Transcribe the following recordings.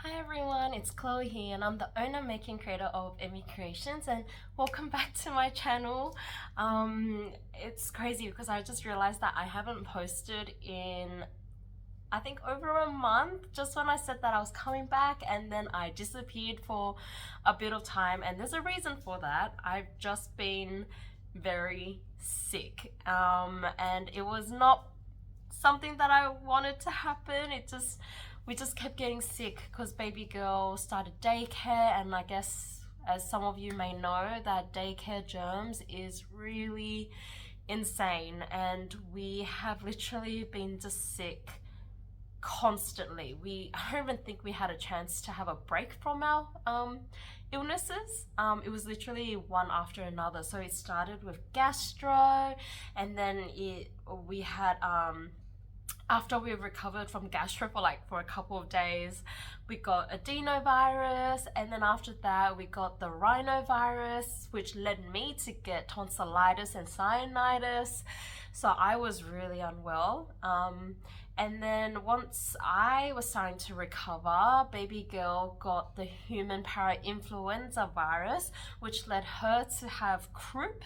Hi everyone, it's Chloe here and I'm the owner, making creator of Emmy Creations, and welcome back to my channel. It's crazy because I just realized that I haven't posted in I think over a month, just when I said that I was coming back, and then I disappeared for a bit of time, and there's a reason for that. I've just been very sick, and it was not something that I wanted to happen. We just kept getting sick because baby girl started daycare, and I guess as some of you may know, that daycare germs is really insane, and we have literally been just sick constantly. I don't even think we had a chance to have a break from our illnesses. It was literally one after another. So it started with gastro, and then we had after we recovered from gastro for a couple of days, we got adenovirus, and then after that we got the rhinovirus, which led me to get tonsillitis and sinusitis. So I was really unwell. And then once I was starting to recover, baby girl got the human parainfluenza virus, which led her to have croup,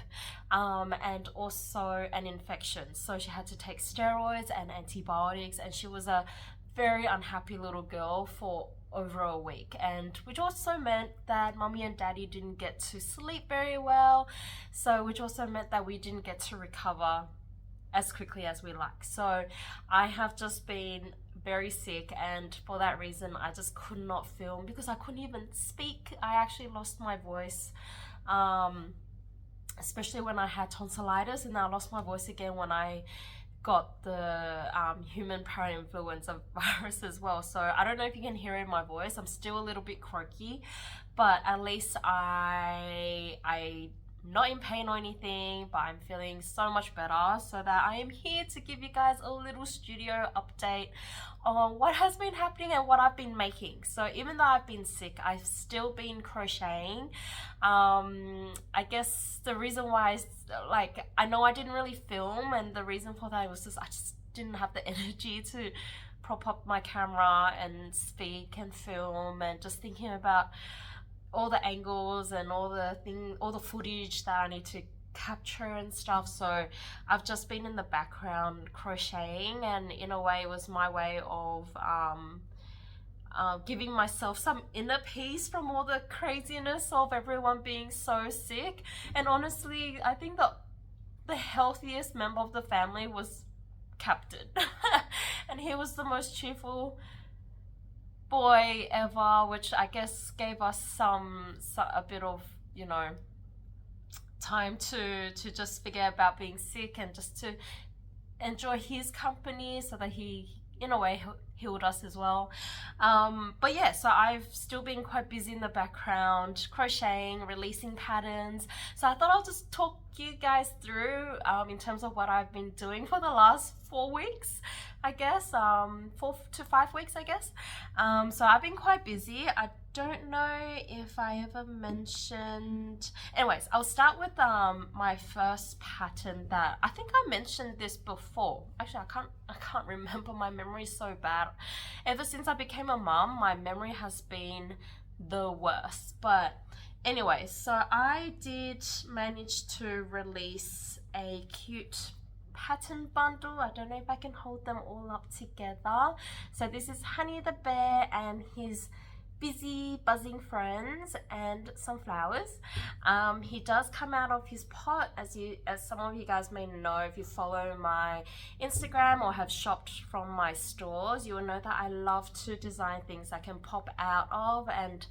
and also an infection. So she had to take steroids and antibiotics, and she was a very unhappy little girl for over a week, and which also meant that mommy and daddy didn't get to sleep very well, so which also meant that we didn't get to recover as quickly as we like. So I have just been very sick, and for that reason I just could not film because I couldn't even speak. I actually lost my voice, especially when I had tonsillitis, and I lost my voice again when I got the human parainfluenza virus as well. So I don't know if you can hear it in my voice. I'm still a little bit croaky, but at least I not in pain or anything, but I'm feeling so much better, so that I am here to give you guys a little studio update on what has been happening and what I've been making. So even though I've been sick, I've still been crocheting. I guess the reason why is, I know I didn't really film, and the reason for that was just I just didn't have the energy to prop up my camera and speak and film, and just thinking about all the angles and all the footage that I need to capture and stuff. So I've just been in the background crocheting, and in a way it was my way of giving myself some inner peace from all the craziness of everyone being so sick. And honestly, I think the healthiest member of the family was Captain and he was the most cheerful boy ever, which I guess gave us a bit of, time to just forget about being sick and just to enjoy his company, so that he in a way healed us as well. But yeah, so I've still been quite busy in the background crocheting, releasing patterns. So I thought I'll just talk you guys through in terms of what I've been doing for the last 4 weeks, I guess, 4 to 5 weeks, I guess. So I've been quite busy. I don't know if I ever mentioned. Anyways, I'll start with my first pattern that I think I mentioned this before. Actually, I can't remember. My memory is so bad. Ever since I became a mum, my memory has been the worst. But anyways, so I did manage to release a cute pattern bundle. I don't know if I can hold them all up together. So this is Honey the Bear and his busy buzzing friends and some flowers. He does come out of his pot, as some of you guys may know if you follow my Instagram or have shopped from my stores. You will know that I love to design things that can pop out of, and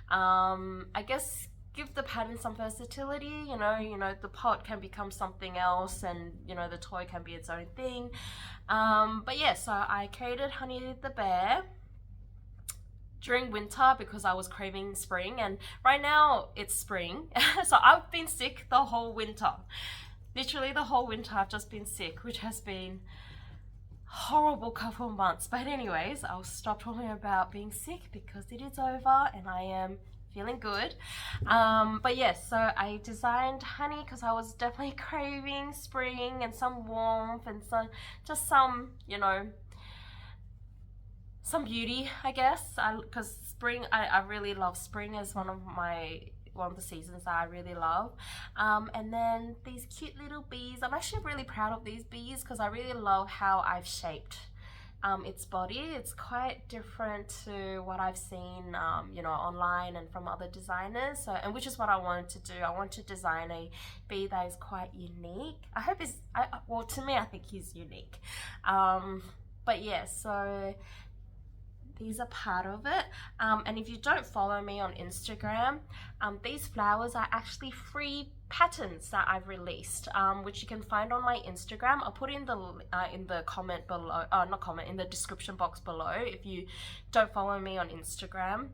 I guess give the pattern some versatility. The pot can become something else, and the toy can be its own thing. But yeah, so I created Honey the Bear during winter because I was craving spring, and right now it's spring. So I've been sick the whole winter. Literally the whole winter I've just been sick, which has been horrible couple of months. But anyways, I'll stop talking about being sick because it is over and I am feeling good. But yes, so I designed Honey because I was definitely craving spring and some warmth and some beauty, I guess, because spring, I really love spring as one of the seasons that I really love. And then these cute little bees. I'm actually really proud of these bees because I really love how I've shaped its body. It's quite different to what I've seen, you know, online and from other designers. So, and which is what I wanted to do. I want to design a bee that is quite unique. I hope it's, well, to me, I think he's unique. But yeah, so these are part of it. And if you don't follow me on Instagram, these flowers are actually free patterns that I've released, which you can find on my Instagram. I'll put in the comment below, not comment, in the description box below if you don't follow me on Instagram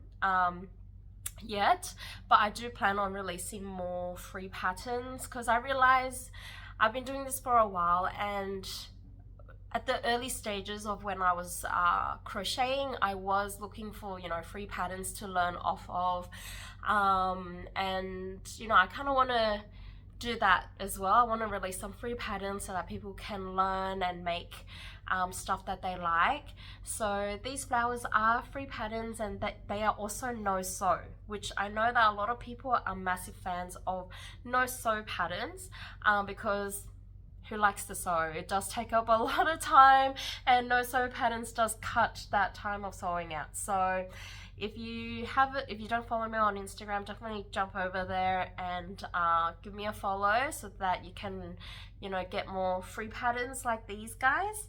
yet. But I do plan on releasing more free patterns because I realize I've been doing this for a while, and at the early stages of when I was crocheting, I was looking for, you know, free patterns to learn off of, and you know, I kind of want to do that as well. I want to release some free patterns so that people can learn and make stuff that they like. So these flowers are free patterns, and that they are also no sew, which I know that a lot of people are massive fans of no sew patterns, because who likes to sew? It does take up a lot of time, and no sew patterns does cut that time of sewing out. So if you don't follow me on Instagram, definitely jump over there and give me a follow so that you can, you know, get more free patterns like these guys.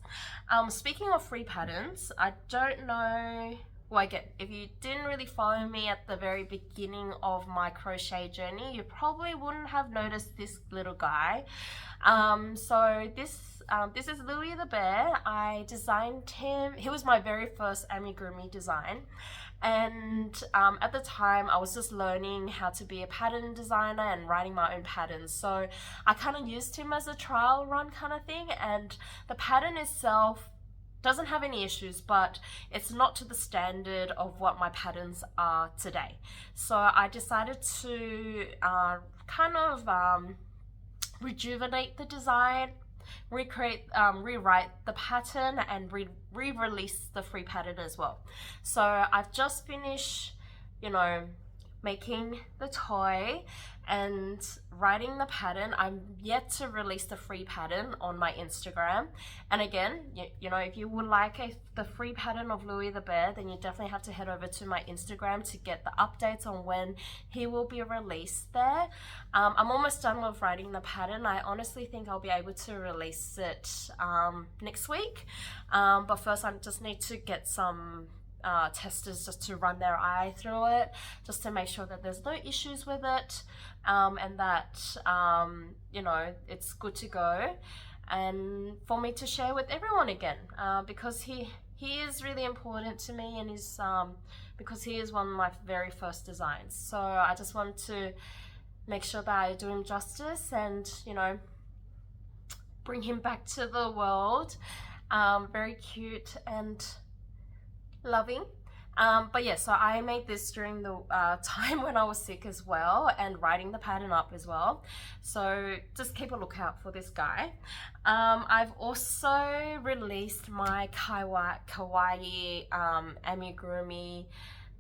Speaking of free patterns, I don't know, well, again, if you didn't really follow me at the very beginning of my crochet journey, you probably wouldn't have noticed this little guy. So this is Louie the bear. I designed him. He was my very first amigurumi design. And at the time, I was just learning how to be a pattern designer and writing my own patterns. So I kind of used him as a trial run kind of thing. And the pattern itself doesn't have any issues, but it's not to the standard of what my patterns are today. So I decided to kind of rejuvenate the design, rewrite the pattern, and re-release the free pattern as well. So I've just finished, you know, making the toy and writing the pattern. I'm yet to release the free pattern on my Instagram. And again, you know, if you would like the free pattern of Louie the bear, then you definitely have to head over to my Instagram to get the updates on when he will be released there. I'm almost done with writing the pattern. I honestly think I'll be able to release it next week. But first I just need to get some testers just to run their eye through it, just to make sure that there's no issues with it, and that you know, it's good to go, and for me to share with everyone again, because he is really important to me, and he's because he is one of my very first designs. So I just want to make sure that I do him justice and, you know, bring him back to the world. Very cute and loving. But yeah, so I made this during the time when I was sick as well, and writing the pattern up as well. So just keep a lookout for this guy. I've also released my kawaii amigurumi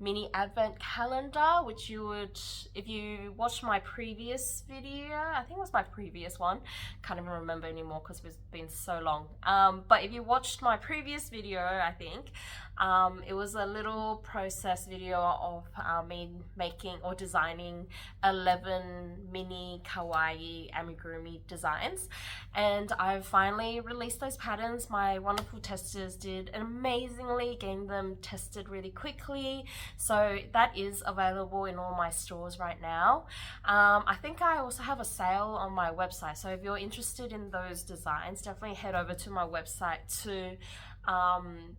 mini advent calendar, which you would, if you watched my previous video, I think it was my previous one, can't even remember anymore because it's been so long, but if you watched my previous video, I think it was a little process video of me making or designing 11 mini kawaii amigurumi designs, and I've finally released those patterns. My wonderful testers did amazingly getting them tested really quickly. So that is available in all my stores right now. I think I also have a sale on my website, so if you're interested in those designs, definitely head over to my website to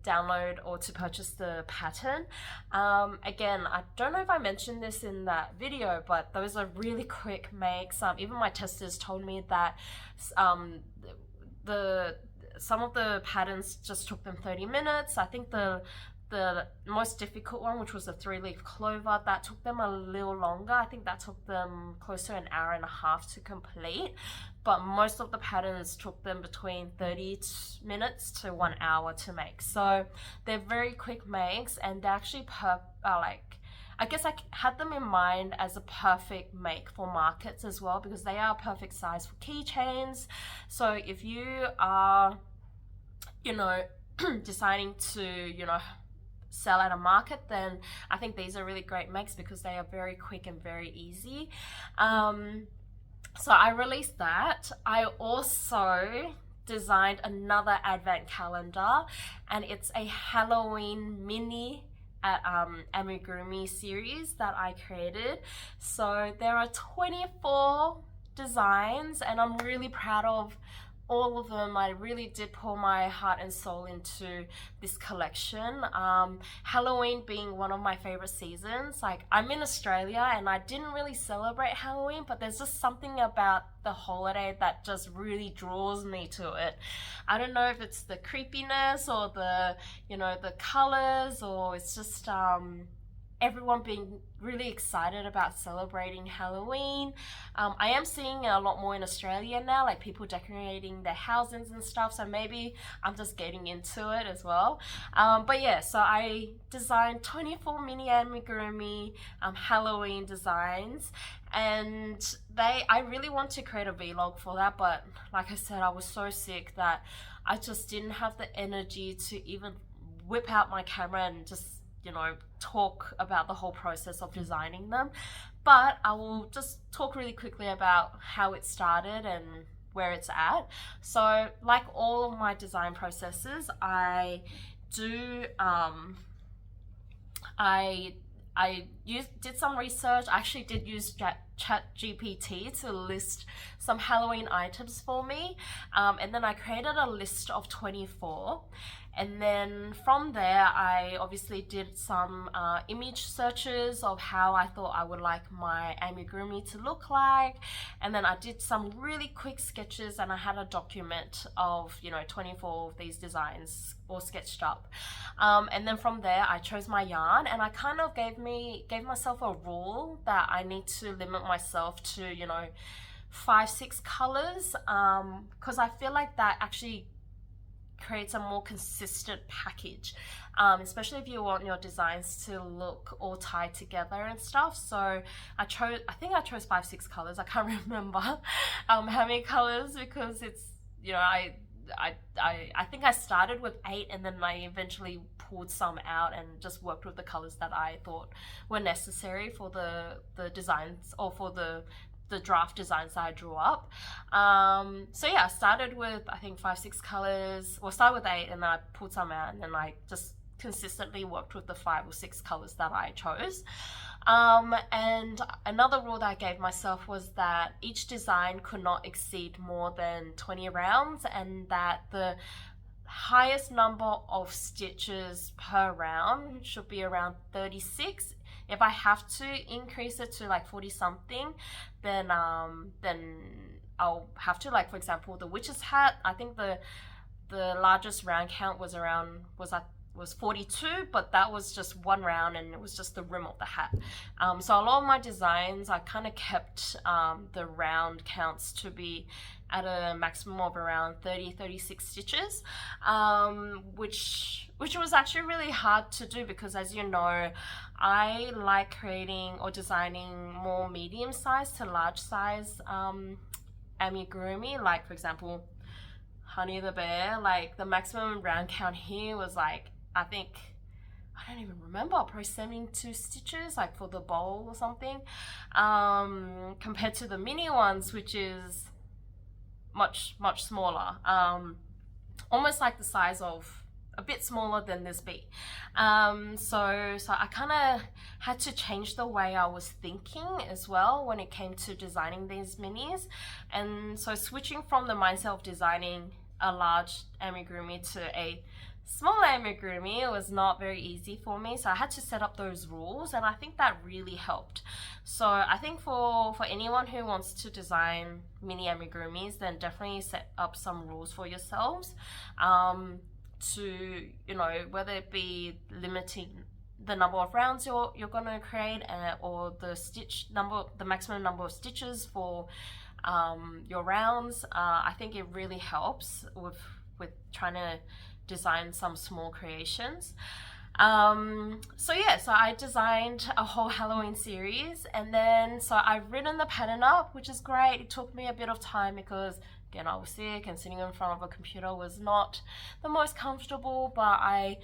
download or to purchase the pattern. Again, I don't know if I mentioned this in that video, but those are really quick makes. Even my testers told me that some of the patterns just took them 30 minutes. I think the the most difficult one, which was the 3-leaf clover, that took them a little longer. I think that took them close to an hour and a half to complete, but most of the patterns took them between 30 minutes to 1 hour to make. So they're very quick makes, and they're actually I guess I had them in mind as a perfect make for markets as well, because they are perfect size for keychains. So if you are, you know, deciding to, you know, sell at a market, then I think these are really great makes because they are very quick and very easy. So I released that. I also designed another advent calendar, and it's a Halloween mini Amigurumi series that I created. So there are 24 designs, and I'm really proud of all of them. I really did pour my heart and soul into this collection. Halloween being one of my favorite seasons. Like, I'm in Australia and I didn't really celebrate Halloween, but there's just something about the holiday that just really draws me to it. I don't know if it's the creepiness or the, you know, the colors, or it's just everyone being really excited about celebrating Halloween. I am seeing a lot more in Australia now, like people decorating their houses and stuff, so maybe I'm just getting into it as well. But yeah, so I designed 24 mini amigurumi Halloween designs, and I really want to create a vlog for that, but like I said, I was so sick that I just didn't have the energy to even whip out my camera and just, you know, talk about the whole process of designing them. But I will just talk really quickly about how it started and where it's at. So like all of my design processes, I did some research. I actually did use ChatGPT to list some Halloween items for me, and then I created a list of 24. And then from there, I obviously did some image searches of how I thought I would like my amigurumi to look like. And then I did some really quick sketches, and I had a document of, you know, 24 of these designs all sketched up. And then from there, I chose my yarn, and I kind of gave myself a rule that I need to limit myself to, you know, 5-6 colors, because I feel like that actually creates a more consistent package, especially if you want your designs to look all tied together and stuff. So I think I chose 5-6 colors. I can't remember how many colors, because it's, you know, I think I started with 8, and then I eventually pulled some out and just worked with the colors that I thought were necessary for the designs, or for the draft designs that I drew up. So yeah, I started with, I think, 5-6 colors, or started with 8, and then I pulled some out, and then I just consistently worked with the 5 or 6 colors that I chose. And another rule that I gave myself was that each design could not exceed more than 20 rounds, and that the highest number of stitches per round should be around 36. If I have to increase it to like 40 something, then I'll have to, like, for example, the witch's hat, I think the largest round count was 42, but that was just 1 round, and it was just the rim of the hat. So a lot of my designs, I kind of kept the round counts to be at a maximum of around 30-36 stitches, which was actually really hard to do, because, as you know, I like creating or designing more medium size to large size amigurumi. Like, for example, Honey the Bear, like the maximum round count here was like, I think, I don't even remember, probably 72 stitches, like for the bowl or something, compared to the mini ones, which is much smaller, almost like the size of, a bit smaller than this bee. So I kind of had to change the way I was thinking as well when it came to designing these minis. And so switching from the mindset of designing a large amigurumi to a small amigurumi was not very easy for me, so I had to set up those rules, and I think that really helped. So I think for anyone who wants to design mini amigurumis, then definitely set up some rules for yourselves. to, you know, whether it be limiting the number of rounds you're going to create, or the maximum number of stitches for your rounds. I think it really helps with trying to design some small creations. So I designed a whole Halloween series, and then so I've written the pattern up, which is great. It took me a bit of time because again, I was sick and sitting in front of a computer was not the most comfortable, but I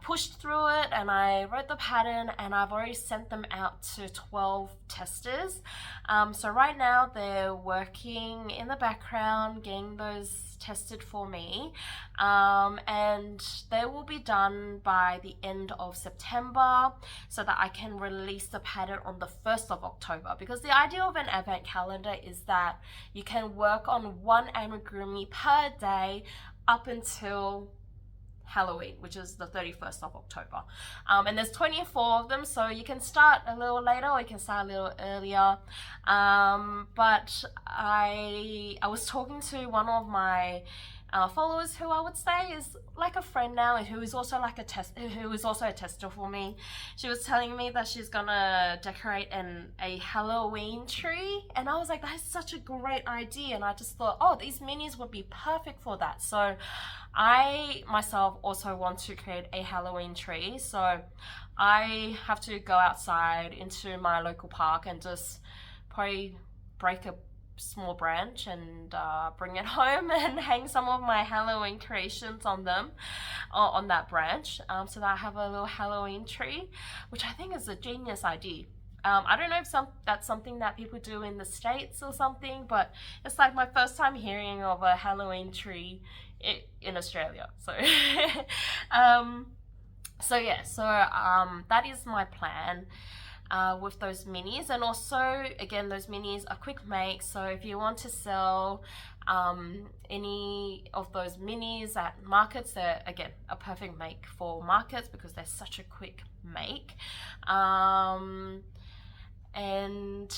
pushed through it and I wrote the pattern, and I've already sent them out to 12 testers. So right now they're working in the background, getting those tested for me, and they will be done by the end of September so that I can release the pattern on the 1st of October, because the idea of an advent calendar is that you can work on one amigurumi per day up until Halloween, which is the 31st of October. And there's 24 of them, so you can start a little later or you can start a little earlier. But I was talking to one of my followers, who I would say is like a friend now, who is also like a tester for me. She was telling me that she's gonna decorate a Halloween tree, and I was like, that's such a great idea, and I just thought, oh, these minis would be perfect for that. So I myself also want to create a Halloween tree, so I have to go outside into my local park and just probably break a small branch and bring it home and hang some of my Halloween creations on that branch, so that I have a little Halloween tree, which I think is a genius idea. I don't know if that's something that people do in the States or something, but it's like my first time hearing of a Halloween tree in Australia. So that is my plan with those minis. And also, again, those minis are quick make, so if you want to sell any of those minis at markets, they're again a perfect make for markets because they're such a quick make. And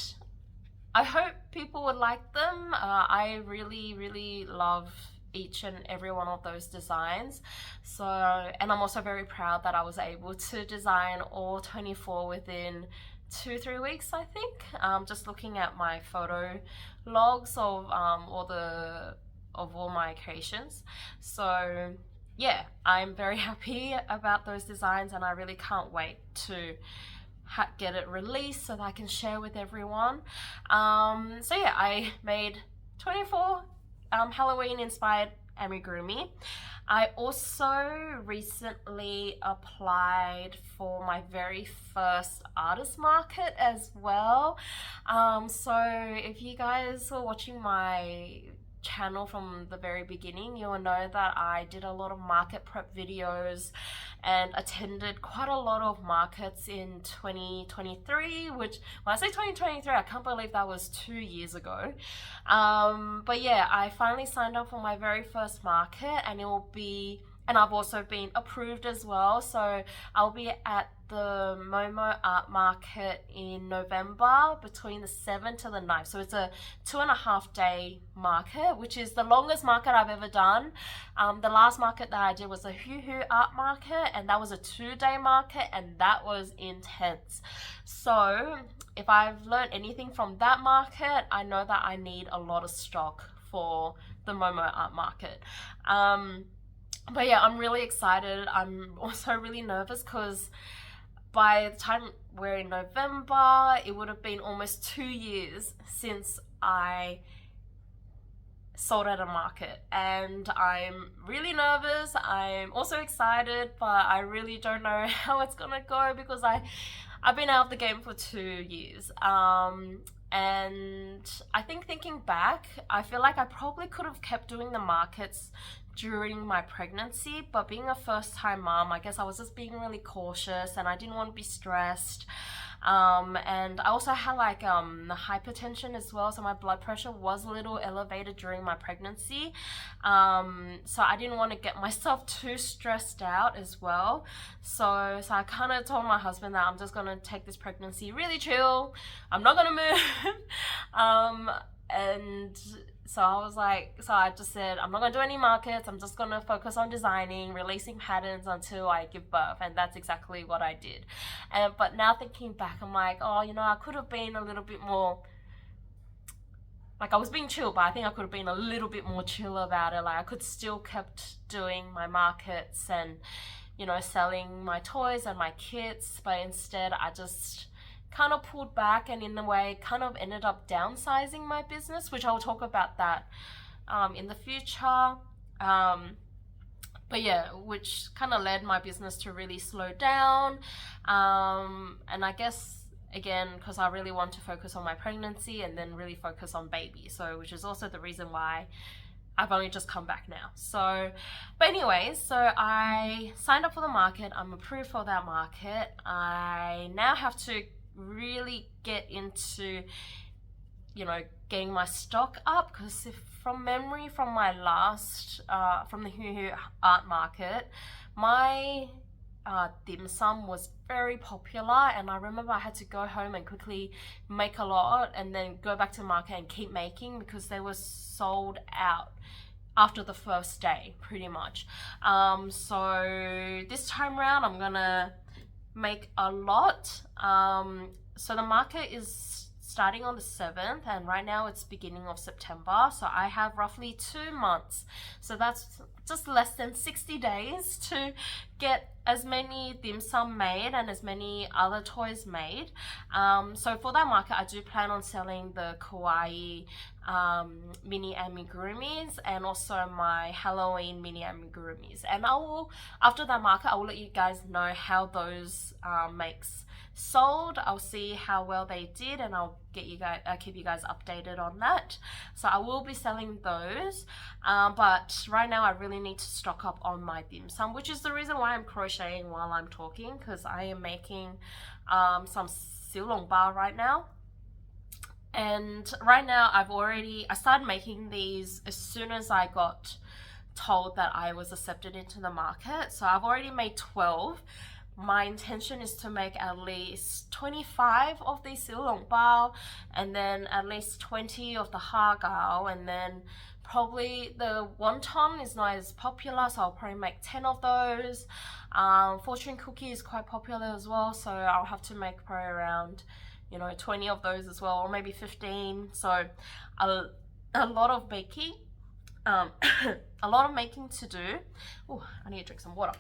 I hope people would like them. I really, really love each and every one of those designs. So, and I'm also very proud that I was able to design all 24 within 2-3 weeks, I think. Just looking at my photo logs of all my creations. So yeah, I'm very happy about those designs, and I really can't wait to get it released so that I can share with everyone. So yeah, I made 24 Halloween inspired amigurumi. I also recently applied for my very first artist market as well. So if you guys were watching my channel from the very beginning, you will know that I did a lot of market prep videos and attended quite a lot of markets in 2023, which when I say 2023, I can't believe that was 2 years ago. But yeah, I finally signed up for my very first market, and I've also been approved as well. So I'll be at the Momo Art Market in November between the 7th to the 9th. So it's a 2.5 day market, which is the longest market I've ever done. The last market that I did was a Huhu Art Market, and that was a 2-day market, and that was intense. So if I've learned anything from that market, I know that I need a lot of stock for the Momo Art Market. But yeah, I'm really excited. I'm also really nervous because by the time we're in November, it would have been almost 2 years since I sold at a market, and I'm really nervous. I'm also excited, but I really don't know how it's gonna go because I've been out of the game for 2 years. And I think thinking back, I feel like I probably could have kept doing the markets during my pregnancy, but being a first-time mom, I guess I was just being really cautious and I didn't want to be stressed. And I also had like hypertension as well, so my blood pressure was a little elevated during my pregnancy. So I didn't want to get myself too stressed out as well. So I kind of told my husband that I'm just gonna take this pregnancy really chill. I'm not gonna move. And so I was like, so I just said, I'm not gonna do any markets. I'm just gonna focus on designing, releasing patterns until I give birth. And that's exactly what I did. But now thinking back, I'm like, oh, you know, I could have been a little bit more, like I was being chill, but I think I could have been a little bit more chill about it. Like I could still kept doing my markets and, you know, selling my toys and my kits, but instead I just kind of pulled back and in a way kind of ended up downsizing my business, which I'll talk about that in the future. But yeah, which kind of led my business to really slow down. And I guess, again, because I really want to focus on my pregnancy and then really focus on baby. So, which is also the reason why I've only just come back now. So, but anyways, so I signed up for the market. I'm approved for that market. I now have to really get into, you know, getting my stock up, because if from memory from my last from the Hoo art market, my dim sum was very popular, and I remember I had to go home and quickly make a lot and then go back to the market and keep making because they were sold out after the first day pretty much. So this time around I'm gonna make a lot. So the market is starting on the 7th, and right now it's beginning of September, so I have roughly 2 months, so that's just less than 60 days to get as many dim sum made and as many other toys made. So for that market I do plan on selling the kawaii mini amigurumis and also my Halloween mini amigurumis, and I will, after that market, I will let you guys know how those makes sold. I'll see how well they did and I'll get you guys, keep you guys updated on that. So I will be selling those, but right now I really need to stock up on my dim sum, which is the reason why I'm crocheting while I'm talking, because I am making some silongbao right now. And right now I started making these as soon as I got told that I was accepted into the market. So I've already made 12. My intention is to make at least 25 of these silongbao and then at least 20 of the hagao, and then probably the wonton is not as popular, so I'll probably make 10 of those. Fortune cookie is quite popular as well, so I'll have to make probably around, you know, 20 of those as well, or maybe 15. So a lot of baking, a lot of making to do. Oh, I need to drink some water.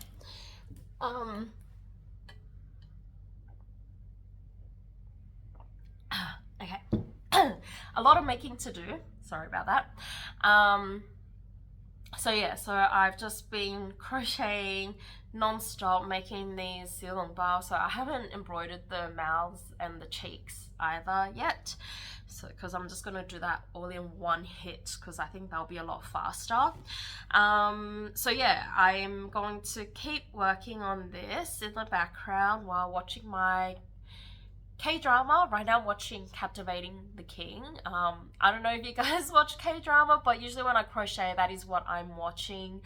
Okay. A lot of making to do, sorry about that. So yeah, so I've just been crocheting non-stop, making these silongbao. So I haven't embroidered the mouths and the cheeks either yet, so because I'm just gonna do that all in one hit, because I think that'll be a lot faster. So yeah, I'm going to keep working on this in the background while watching my K-drama. Right now I'm watching Captivating the King. I don't know if you guys watch K-drama, but usually when I crochet, that is what I'm watching.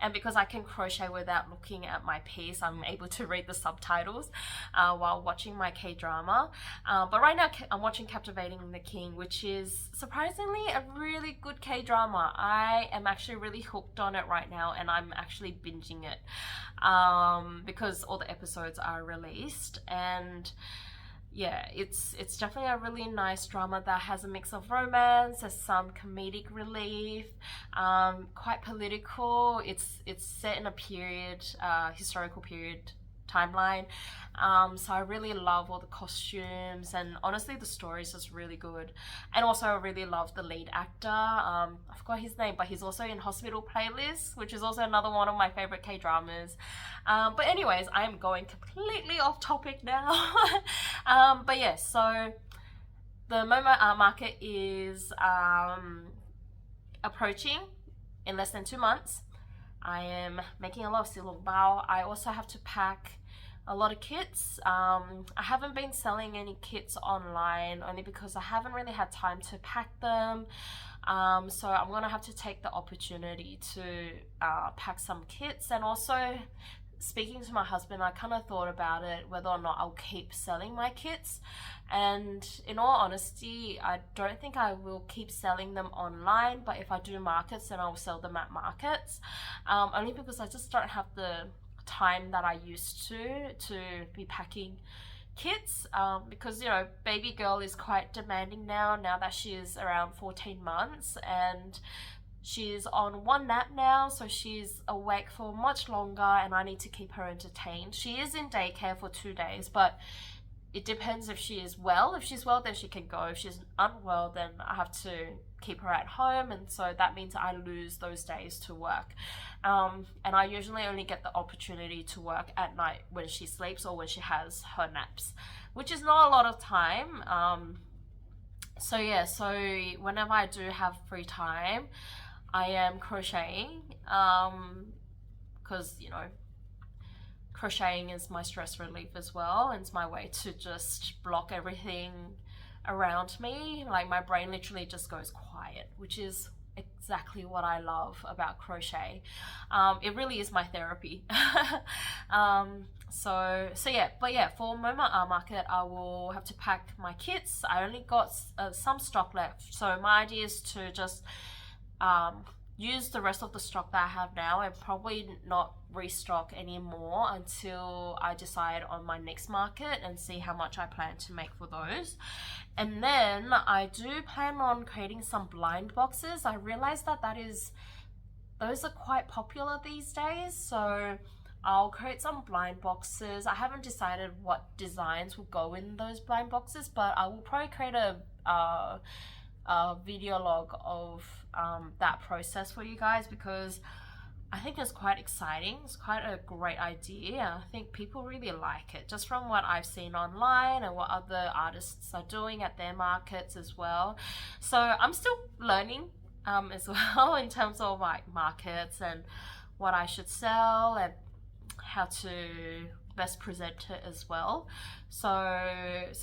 And because I can crochet without looking at my piece, I'm able to read the subtitles while watching my K-drama. But right now I'm watching Captivating the King, which is surprisingly a really good K-drama. I am actually really hooked on it right now, and I'm actually binging it because all the episodes are released. And yeah, it's definitely a really nice drama that has a mix of romance, there's some comedic relief, quite political. It's set in a period, historical period timeline. So I really love all the costumes, and honestly the story is just really good. And also I really love the lead actor. I forgot his name, but he's also in Hospital Playlist, which is also another one of my favorite K-dramas. But anyways, I am going completely off topic now. But yeah, so the Momo art market is approaching in less than 2 months. I am making a lot of silongbao. I also have to pack a lot of kits. I haven't been selling any kits online only because I haven't really had time to pack them. So I'm gonna have to take the opportunity to pack some kits, and also speaking to my husband, I kind of thought about it, whether or not I'll keep selling my kits. And in all honesty, I don't think I will keep selling them online, but if I do markets, then I'll sell them at markets. Only because I just don't have the time that I used to be packing kits, because, you know, baby girl is quite demanding now that she is around 14 months, and she's on one nap now, so she's awake for much longer, and I need to keep her entertained. She is in daycare for 2 days, but it depends if she is well. If she's well, then she can go. If she's unwell, then I have to keep her at home, and so that means I lose those days to work. And I usually only get the opportunity to work at night when she sleeps or when she has her naps, which is not a lot of time. So yeah, so whenever I do have free time, I am crocheting, because, you know, crocheting is my stress relief as well, and it's my way to just block everything around me. Like, my brain literally just goes quiet, which is exactly what I love about crochet. It really is my therapy. So yeah, but yeah, for Momo Art Market, I will have to pack my kits. I only got some stock left, so my idea is to just use the rest of the stock that I have now and probably not restock anymore until I decide on my next market and see how much I plan to make for those. And then I do plan on creating some blind boxes. I realized that those are quite popular these days, so I'll create some blind boxes. I haven't decided what designs will go in those blind boxes, but I will probably create a video log of that process for you guys, because I think it's quite exciting. It's quite a great idea. I think people really like it, just from what I've seen online and what other artists are doing at their markets as well. So I'm still learning as well in terms of like markets and what I should sell and how to best present it as well. So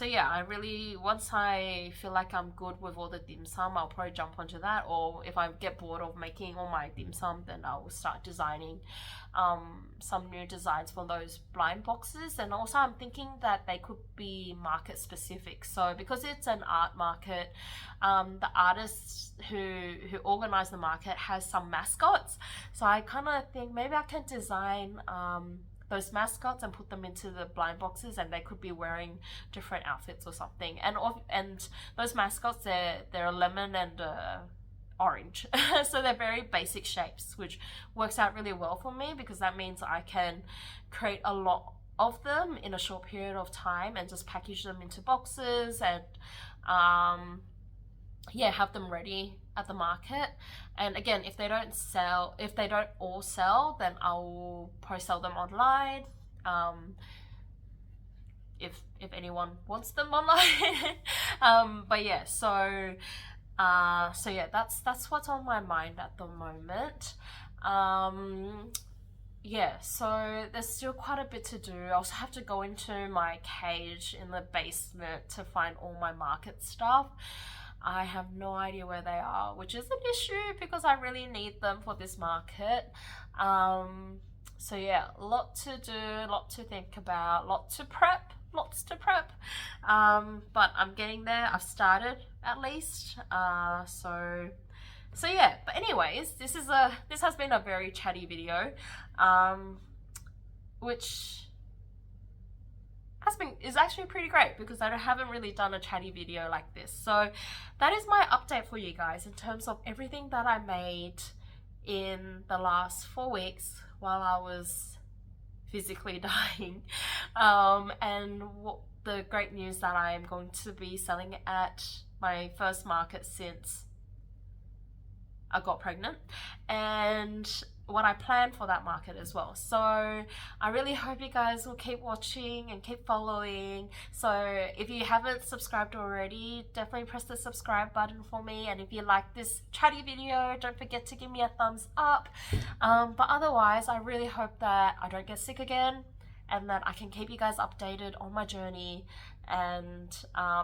yeah, I really, once I feel like I'm good with all the dim sum, I'll probably jump onto that, or if I get bored of making all my dim sum, then I will start designing some new designs for those blind boxes. And also I'm thinking that they could be market specific, so because it's an art market, the artists who organize the market has some mascots, so I kind of think maybe I can design those mascots and put them into the blind boxes, and they could be wearing different outfits or something. And those mascots, they're a lemon and orange, so they're very basic shapes, which works out really well for me, because that means I can create a lot of them in a short period of time and just package them into boxes and yeah, have them ready at the market. And again, if they don't all sell, then I'll probably sell them online, if anyone wants them online. But yeah, so yeah, that's what's on my mind at the moment. Yeah, so there's still quite a bit to do. I also have to go into my cage in the basement to find all my market stuff. I have no idea where they are, which is an issue because I really need them for this market. So yeah, a lot to do, a lot to think about, lots to prep. But I'm getting there. I've started at least. So yeah, but anyways, this has been a very chatty video, which is actually pretty great because I haven't really done a chatty video like this. So that is my update for you guys in terms of everything that I made in the last 4 weeks while I was physically dying, and the great news that I am going to be selling at my first market since I got pregnant, and what I plan for that market as well. So I really hope you guys will keep watching and keep following. So if you haven't subscribed already, definitely press the subscribe button for me, and if you like this chatty video, don't forget to give me a thumbs up. But otherwise, I really hope that I don't get sick again and that I can keep you guys updated on my journey, and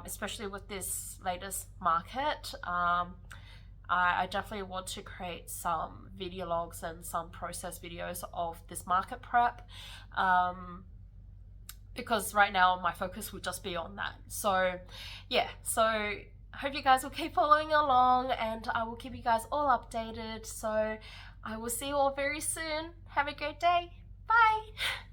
especially with this latest market. I definitely want to create some video logs and some process videos of this market prep, because right now my focus would just be on that. So yeah, so I hope you guys will keep following along, and I will keep you guys all updated. So I will see you all very soon. Have a great day. Bye.